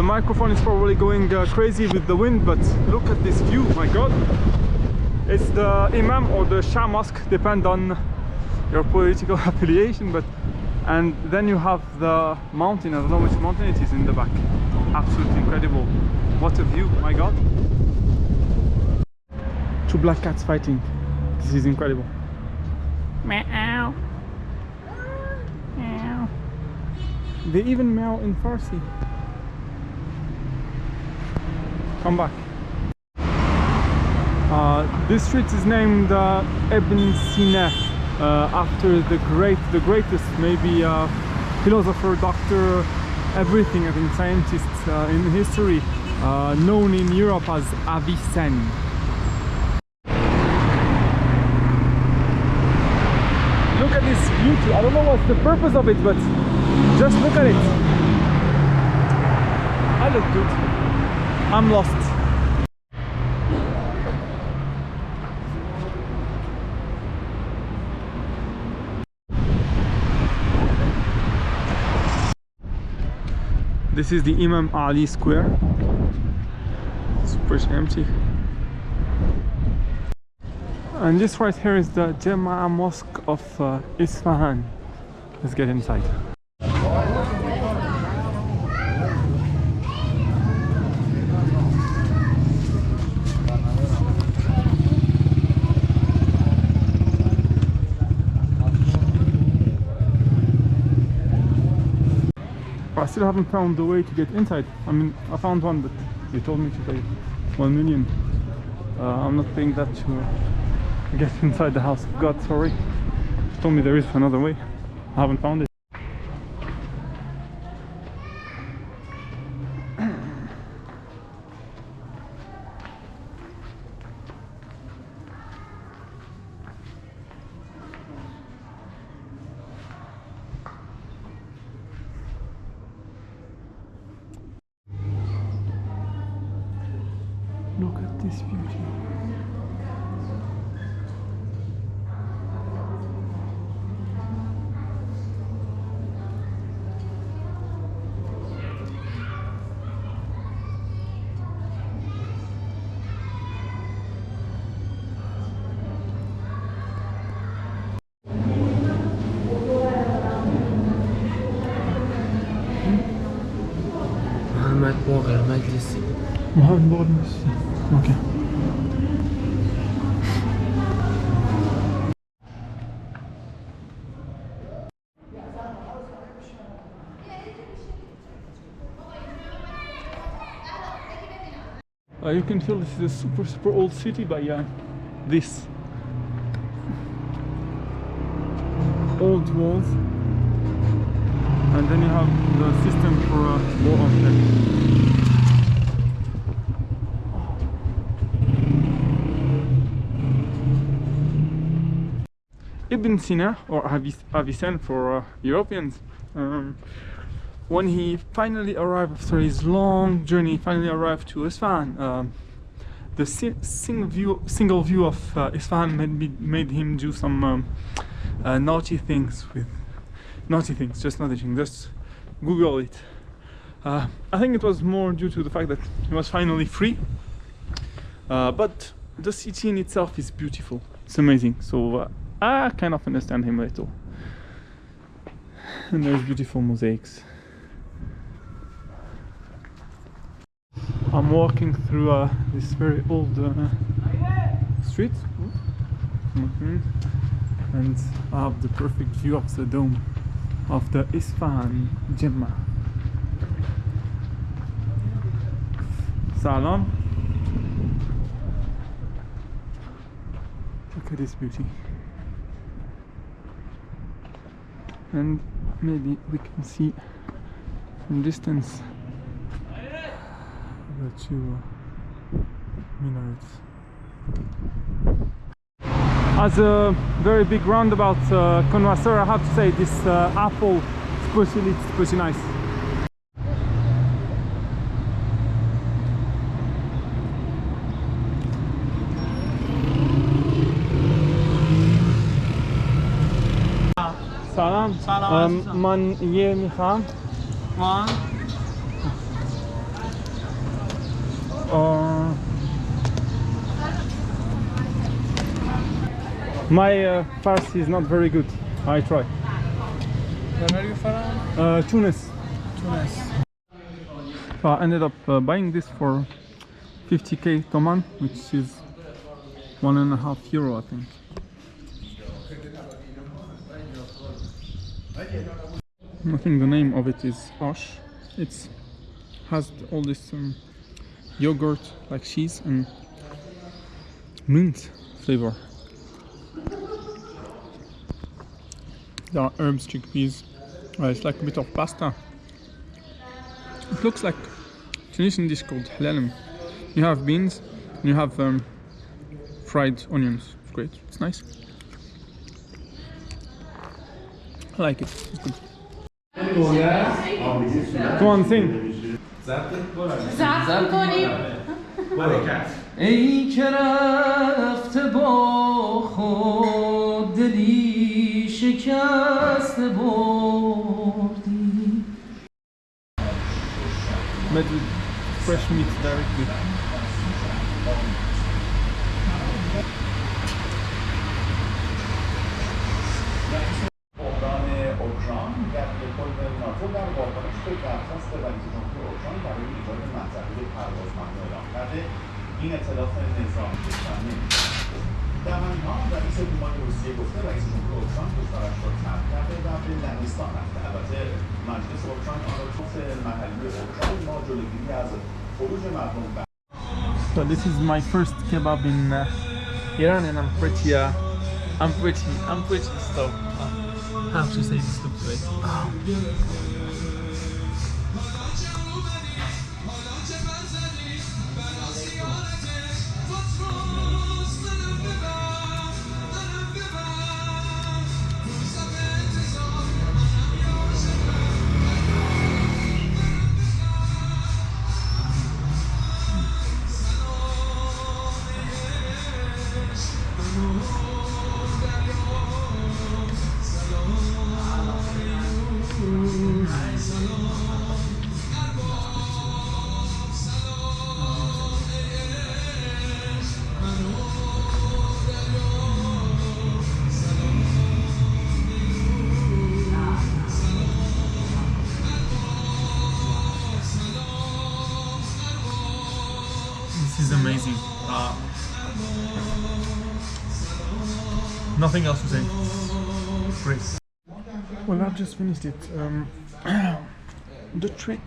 The microphone is probably going crazy with the wind, but look at this view, my god. It's the Imam or the Shah Mosque, depend on your political affiliation, but and then you have the mountain. I don't know which mountain it is in the back. Absolutely incredible. What a view, my god. Two black cats fighting. This is incredible. Meow. Meow. They even meow in Farsi. Come back. This street is named Ibn Sina, after the greatest, maybe philosopher, doctor, everything, I think, scientist in history, known in Europe as Avicenne. Look at this beauty. I don't know what's the purpose of it, but just look at it. I look good. I'm lost. This is the Imam Ali Square. It's pretty empty. And this right here is the Jama'a Mosque of Isfahan. Let's get inside. I still haven't found the way to get inside. I mean, I found one, but they told me to pay 1 million. I'm not paying that to get inside the house of God, sorry. They told me there is another way. I haven't found it. Look at this beauty. محمد باقر مجلسی. محمد باقر مجلسی. Okay. You can feel this is a super old city by this old walls, and then you have the system for wall on there. Ibn Sina, or Avicenne for Europeans, when he finally arrived after his long journey, finally arrived to Isfahan, the single view of Isfahan made him do some naughty things. Just Google it. I think it was more due to the fact that he was finally free, but the city in itself is beautiful. It's amazing. So I kind of understand him a little. And there's beautiful mosaics. I'm walking through this very old street, and I have the perfect view of the dome of the Isfahan Jemma. Salam. Look at this beauty. And maybe we can see from distance the two minarets. As a very big roundabout connoisseur, I have to say this apple especially, it's pretty nice. سلام. من یه میخوام. My Farsi is not very good. I try. Where are you from? Tunis. Tunis. So I ended up buying this for 50k Toman, which is €1.5, I think. I think the name of it is AUSH. It has all this yogurt like cheese and mint flavor. There are herbs, chickpeas. It's like a bit of pasta. It looks like Tunisian dish called halalem. You have beans, and you have fried onions. It's great. It's nice. I like it. It's good. Come on, sing. ای که رفته با خود دلی شکست بردی. Made with fresh meat directly. در واکنش به درخواست رئیس جمهور اوکراین برای ایجاد منطقه پروازمندی اعلام کرده این اطلاف نظامی کشور نمی‌شود. در همین حال رئیس دومای روسیه گفته رئیس جمهور اوکراین کشورش را ترک کرده و به لهستان رفته. البته مجلس اوکراین آن را توسط محلی اوکراین با جلوگیری از خروج مردم. So this is my first kebab in Iran, and I'm pretty stoked. How to say this looks great. This is amazing. Nothing else to say. Great. Well, I've just finished it. The trick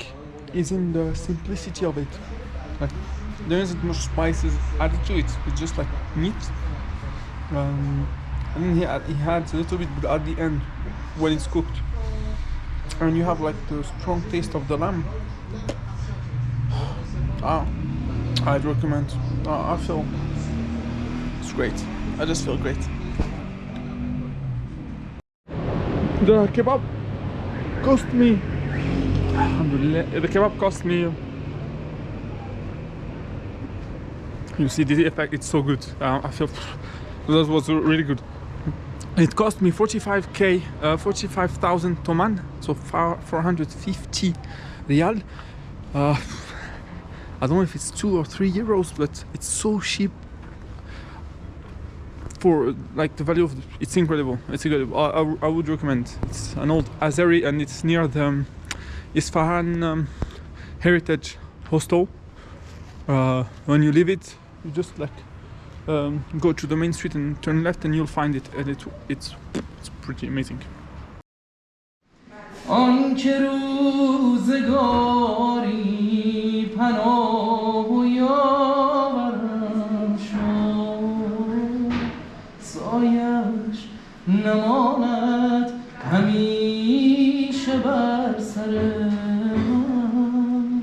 is in the simplicity of it. Like, there isn't much spices added to it. It's just like meat. And then he adds a little bit at the end when it's cooked. And you have like the strong taste of the lamb. I'd recommend. I feel it's great. I just feel great. The kebab cost me. Alhamdulillah, the kebab cost me. You see the effect. It's so good. I feel that was really good. It cost me 45,000 Toman, so 450 Riyal. I don't know if it's 2 or 3 euros, but it's so cheap for like the value of it's incredible. It's incredible. I would recommend. It's an old Azeri and it's near the Isfahan Heritage Hostel. When you leave it, you just like go to the main street and turn left and you'll find it, and it's pretty amazing. آن که روزگاری پناه و یاورم شد سایش نماند همیشه بر سر من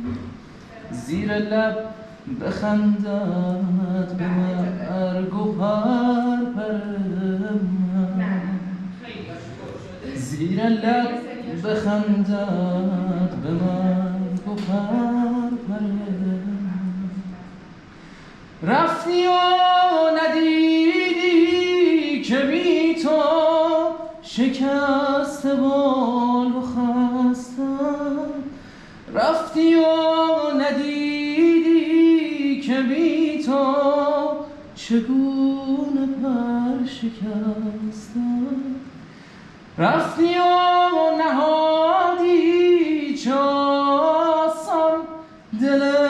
زیر لب بخندد به مرگ و پرپر من زیر لب بخندد به مرگ و پرپر رفتی و ندیدی که بی تو شکست بال و خستم رفتی و ندیدی چگونه پر شکستم رفتی و نهادی چاسان دل